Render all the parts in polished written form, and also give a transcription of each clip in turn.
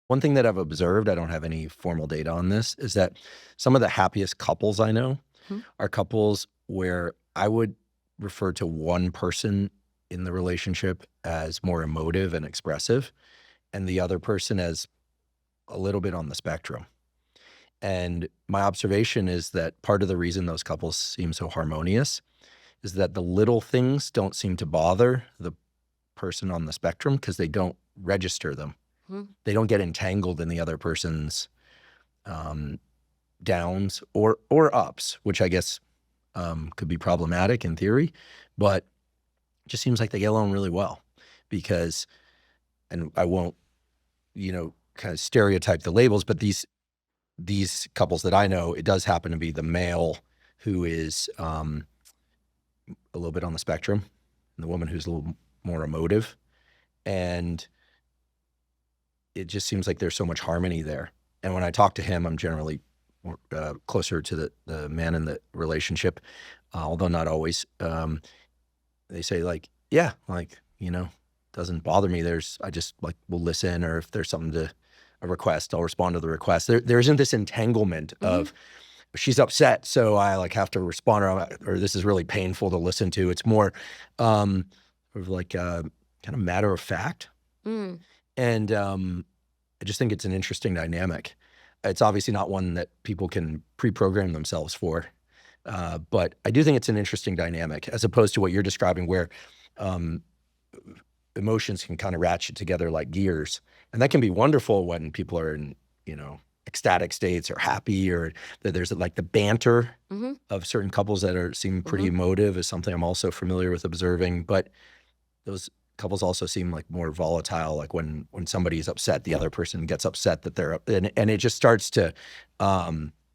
One thing that I've observed, I don't have any formal data on this, is that some of the happiest couples I know Mhm. are couples where I would refer to one person in the relationship as more emotive and expressive, and the other person as a little bit on the spectrum. And my observation is that part of the reason those couples seem so harmonious is that the little things don't seem to bother the person on the spectrum because they don't register them. Mhm. They don't get entangled in the other person's um, downs or ups, which I guess could be problematic in theory, but it just seems like they get along really well because, and I won't, kind of stereotype the labels, but these couples that I know, it does happen to be the male who is a little bit on the spectrum, and the woman who's a little more emotive, and it just seems like there's so much harmony there. And when I talk to him, I'm generally more, closer to the man in the relationship, although not always. They say like, yeah, like, doesn't bother me. I just like will listen, or if there's something a request, I'll respond to the request. There isn't this entanglement Mhm. of she's upset, so I like have to respond, or this is really painful to listen to. It's more of like kind of matter of fact. Mm. And I just think it's an interesting dynamic. It's obviously not one that people can pre-program themselves for, but I do think it's an interesting dynamic as opposed to what you're describing, where um, emotions can kind of ratchet together like gears, and that can be wonderful when people are in, ecstatic states or happy, or that there's like the banter Mhm. of certain couples that seem pretty Mhm. emotive is something I'm also familiar with observing. But those couples also seem like more volatile. Like when somebody's upset, the other person gets upset that they're up, and it just starts to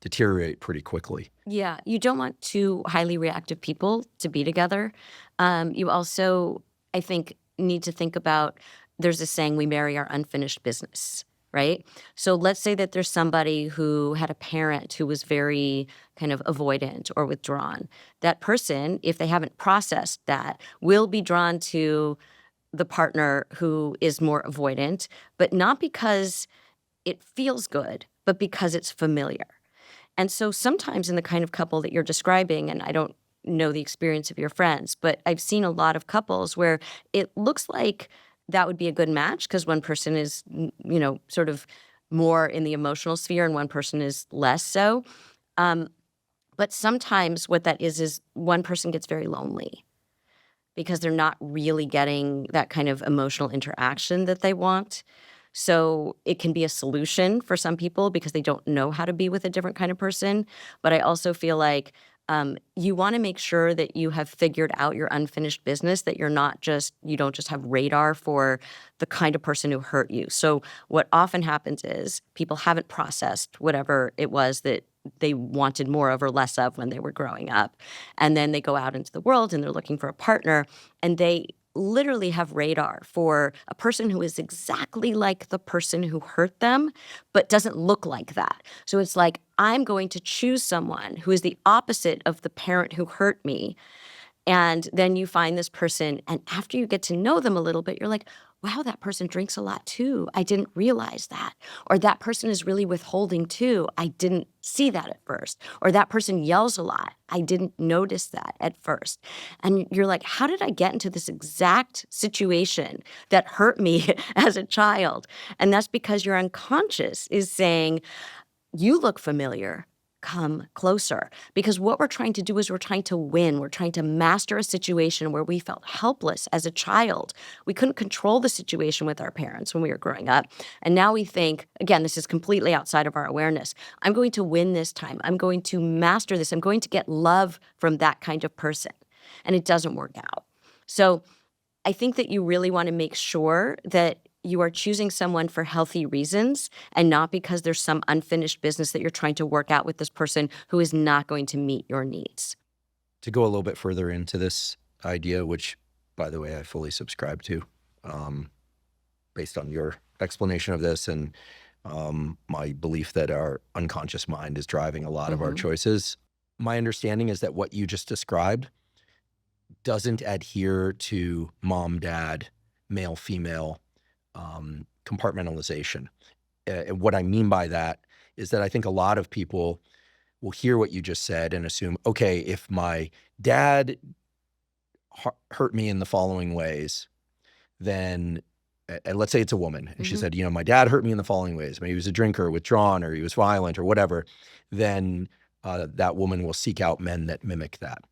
deteriorate pretty quickly. Yeah, you don't want two highly reactive people to be together. You also, I think, need to think about there's a saying, we marry our unfinished business, right? So let's say that there's somebody who had a parent who was very kind of avoidant or withdrawn. That person, if they haven't processed that, will be drawn to the partner who is more avoidant, but not because it feels good, but because it's familiar. And so sometimes in the kind of couple that you're describing, and I don't know the experience of your friends, but I've seen a lot of couples where it looks like that would be a good match because one person is, sort of more in the emotional sphere and one person is less so. Um, but sometimes what that is one person gets very lonely because they're not really getting that kind of emotional interaction that they want. So it can be a solution for some people because they don't know how to be with a different kind of person. But I also feel like you want to make sure that you have figured out your unfinished business, that you don't just have radar for the kind of person who hurt you. So what often happens is people haven't processed whatever it was that they wanted more of or less of when they were growing up. And then they go out into the world and they're looking for a partner and they literally have radar for a person who is exactly like the person who hurt them, but doesn't look like that. So it's like, I'm going to choose someone who is the opposite of the parent who hurt me. And then you find this person, and after you get to know them a little bit, you're like, wow, that person drinks a lot too. I didn't realize that. Or that person is really withholding too. I didn't see that at first. Or that person yells a lot. I didn't notice that at first. And you're like, how did I get into this exact situation that hurt me as a child? And that's because your unconscious is saying, you look familiar. Come closer. Because what we're trying to do is we're trying to win. We're trying to master a situation where we felt helpless as a child. We couldn't control the situation with our parents when we were growing up. And now we think, again, this is completely outside of our awareness. I'm going to win this time. I'm going to master this. I'm going to get love from that kind of person. And it doesn't work out. So I think that you really want to make sure that you are choosing someone for healthy reasons and not because there's some unfinished business that you're trying to work out with this person who is not going to meet your needs. To go a little bit further into this idea, which, by the way, I fully subscribe to, um, based on your explanation of this and my belief that our unconscious mind is driving a lot of our Mhm. choices. My understanding is that what you just described doesn't adhere to mom, dad, male, female compartmentalization. And what I mean by that is that I think a lot of people will hear what you just said and assume, okay, if my dad hurt me in the following ways, then, and let's say it's a woman, and she said, my dad hurt me in the following ways. Maybe he was a drinker, withdrawn, or he was violent, or whatever. Then that woman will seek out men that mimic that.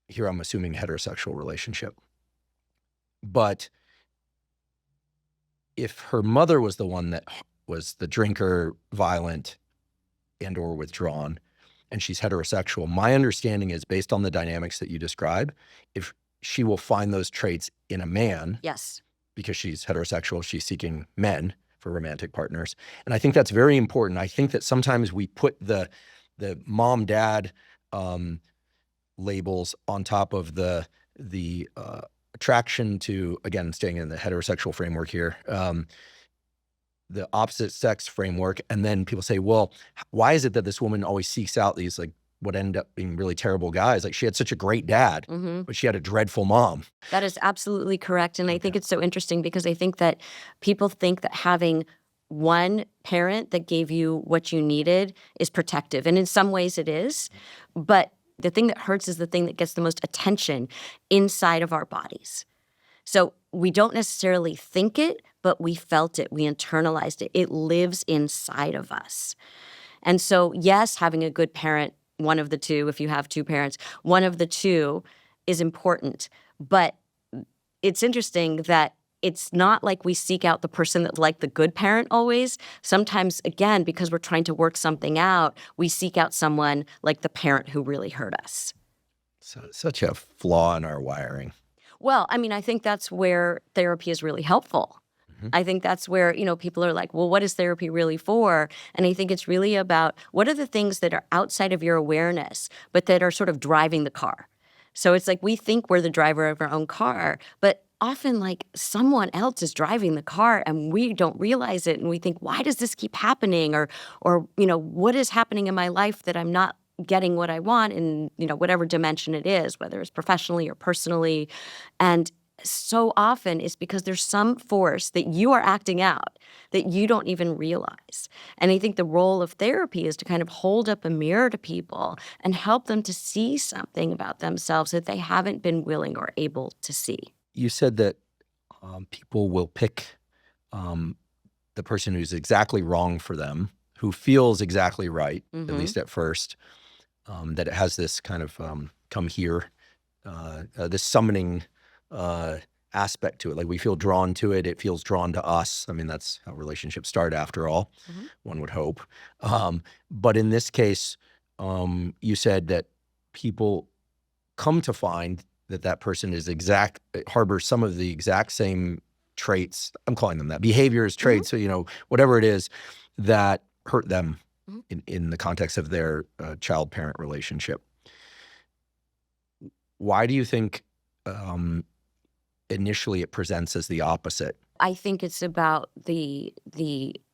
Here I'm assuming heterosexual relationship. But if her mother was the one that was the drinker, violent, and or withdrawn, and she's heterosexual, my understanding is, based on the dynamics that you describe, if she will find those traits in a man. Yes. Because she's heterosexual, she's seeking men for romantic partners. And I think that's very important. I think that sometimes we put the mom-dad labels on top of the attraction to, again, staying in the heterosexual framework here, the opposite sex framework. And then people say, well, why is it that this woman always seeks out these, like, what end up being really terrible guys? Like, she had such a great dad, but she had a dreadful mom. That is absolutely correct. And I think it's so interesting because I think that people think that having one parent that gave you what you needed is protective. And in some ways it is. But the thing that hurts is the thing that gets the most attention inside of our bodies. So we don't necessarily think it, but we felt it. We internalized it. It lives inside of us. And so, yes, having a good parent, one of the two, if you have two parents, one of the two is important. But it's interesting that it's not like we seek out the person that's like the good parent always. Sometimes, again, because we're trying to work something out, we seek out someone like the parent who really hurt us. So such a flaw in our wiring. Well, I mean, I think that's where therapy is really helpful. I think that's where, people are like, well, what is therapy really for? And I think it's really about what are the things that are outside of your awareness, but that are sort of driving the car. So it's like we think we're the driver of our own car, but often like someone else is driving the car and we don't realize it. And we think, why does this keep happening? Or what is happening in my life that I'm not getting what I want in, whatever dimension it is, whether it's professionally or personally. And so often it's because there's some force that you are acting out that you don't even realize. And I think the role of therapy is to kind of hold up a mirror to people and help them to see something about themselves that they haven't been willing or able to see. You said that people will pick the person who's exactly wrong for them, who feels exactly right, at least at first, that it has this kind of come here, this summoning aspect to it. Like we feel drawn to it. It feels drawn to us. I mean, that's how relationships start after all, one would hope. But in this case, you said that people come to find that that person is harbors some of the exact same traits. I'm calling them that. Behaviors, traits, so, whatever it is that hurt them in the context of their child-parent relationship. Why do you think initially it presents as the opposite? I think it's about the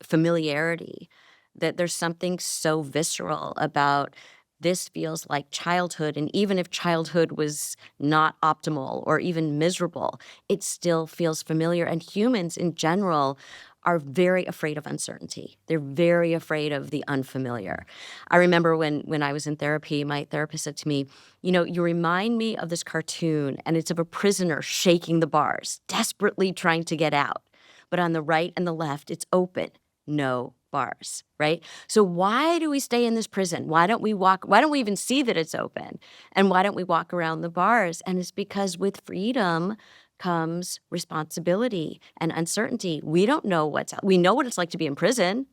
familiarity, that there's something so visceral about this feels like childhood. And even if childhood was not optimal or even miserable, it still feels familiar. And humans in general are very afraid of uncertainty. They're very afraid of the unfamiliar. I remember when I was in therapy, my therapist said to me, you remind me of this cartoon, and it's of a prisoner shaking the bars, desperately trying to get out. But on the right and the left, it's open, no bars, right? So why do we stay in this prison? Why don't we even see that it's open? And why don't we walk around the bars? And it's because with freedom comes responsibility and uncertainty. We don't know we know what it's like to be in prison.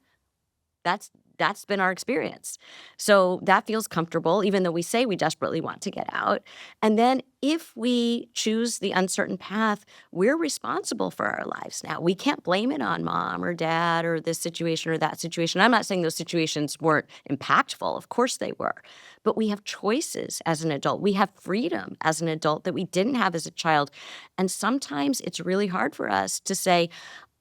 That's been our experience. So that feels comfortable, even though we say we desperately want to get out. And then if we choose the uncertain path, we're responsible for our lives now. We can't blame it on mom or dad or this situation or that situation. I'm not saying those situations weren't impactful. Of course they were. But we have choices as an adult. We have freedom as an adult that we didn't have as a child. And sometimes it's really hard for us to say,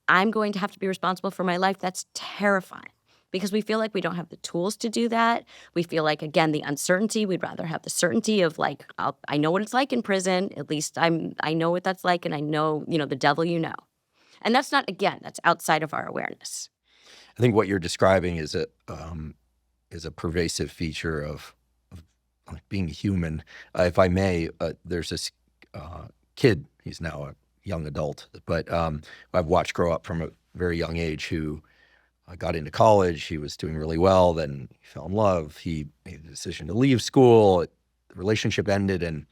I'm going to have to be responsible for my life. That's terrifying. Because we feel like we don't have the tools to do that. We feel like, again, the uncertainty, we'd rather have the certainty of like, I know what it's like in prison. At least I know what that's like, and I know, the devil you know. And that's not, again, that's outside of our awareness. I think what you're describing is a pervasive feature of like being human. If I may, there's this kid. He's now a young adult, but I've watched grow up from a very young age who got into college. He was doing really well. Then he fell in love. He made the decision to leave school. The relationship ended, and I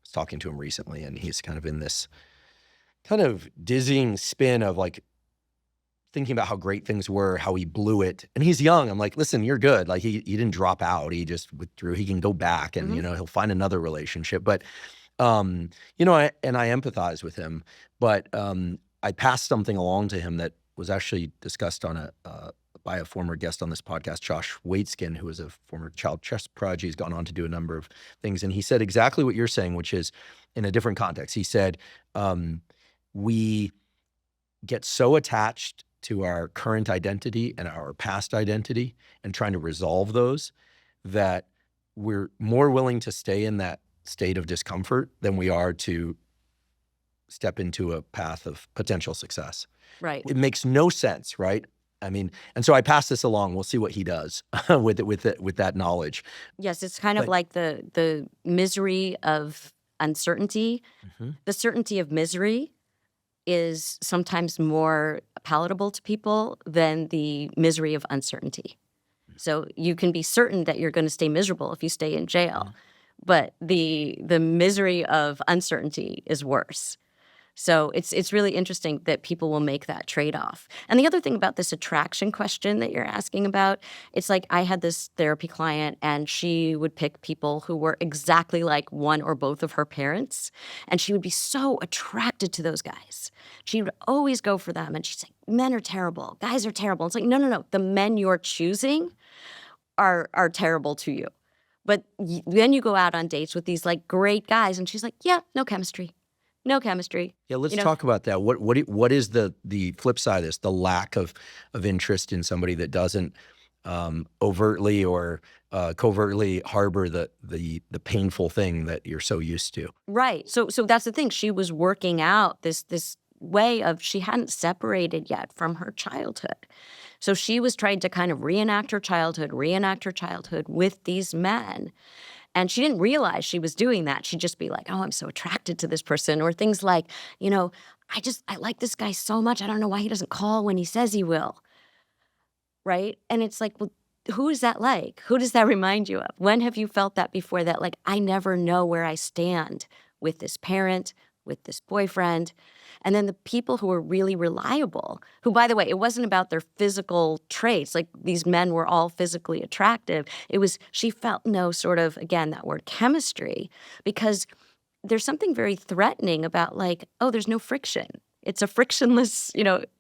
was talking to him recently, and he's kind of in this kind of dizzying spin of like thinking about how great things were, how he blew it. And he's young. I'm like, listen, you're good. Like he didn't drop out. He just withdrew. He can go back and, he'll find another relationship. But, I empathize with him, but I passed something along to him that was actually discussed by a former guest on this podcast, Josh Waitskin, who was a former child chess prodigy. He's gone on to do a number of things. And he said exactly what you're saying, which is in a different context. He said, we get so attached to our current identity and our past identity and trying to resolve those that we're more willing to stay in that state of discomfort than we are to step into a path of potential success. Right. It makes no sense, right? I mean, and so I pass this along. We'll see what he does with that knowledge. Yes, it's kind of like the misery of uncertainty. The certainty of misery is sometimes more palatable to people than the misery of uncertainty. So you can be certain that you're going to stay miserable if you stay in jail, but the misery of uncertainty is worse. So it's really interesting that people will make that trade-off. And the other thing about this attraction question that you're asking about, it's like I had this therapy client and she would pick people who were exactly like one or both of her parents. And she would be so attracted to those guys. She would always go for them. And she'd say, men are terrible. Guys are terrible. It's like, no. The men you're choosing are terrible to you. But then you go out on dates with these like great guys. And she's like, yeah, no chemistry. No chemistry. Yeah, let's talk about that. What is the flip side of this? The lack of interest in somebody that doesn't overtly or covertly harbor the painful thing that you're so used to. Right. So that's the thing. She was working out this way of she hadn't separated yet from her childhood. So she was trying to kind of reenact her childhood with these men. And she didn't realize she was doing that. She'd just be like, oh, I'm so attracted to this person. Or things like, I like this guy so much. I don't know why he doesn't call when he says he will. Right? And it's like, well, who is that like? Who does that remind you of? When have you felt that before, that like, I never know where I stand with this parent, with this boyfriend? And then the people who were really reliable, who, by the way, it wasn't about their physical traits. Like these men were all physically attractive. It was, she felt no sort of, again, that word chemistry, because there's something very threatening about like, oh, there's no friction. It's a frictionless,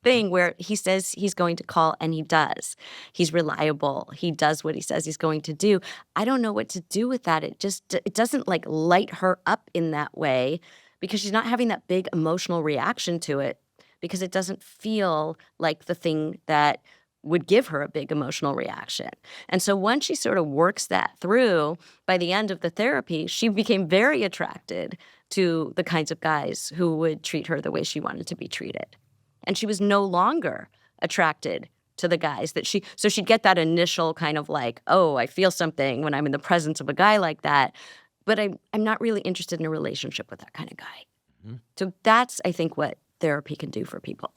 thing where he says he's going to call and he does. He's reliable. He does what he says he's going to do. I don't know what to do with that. It doesn't like light her up in that way, because she's not having that big emotional reaction to it, because it doesn't feel like the thing that would give her a big emotional reaction. And so once she sort of works that through, by the end of the therapy, she became very attracted to the kinds of guys who would treat her the way she wanted to be treated. And she was no longer attracted to the guys so she'd get that initial kind of like, oh, I feel something when I'm in the presence of a guy like that. But I'm not really interested in a relationship with that kind of guy. So that's, I think, what therapy can do for people.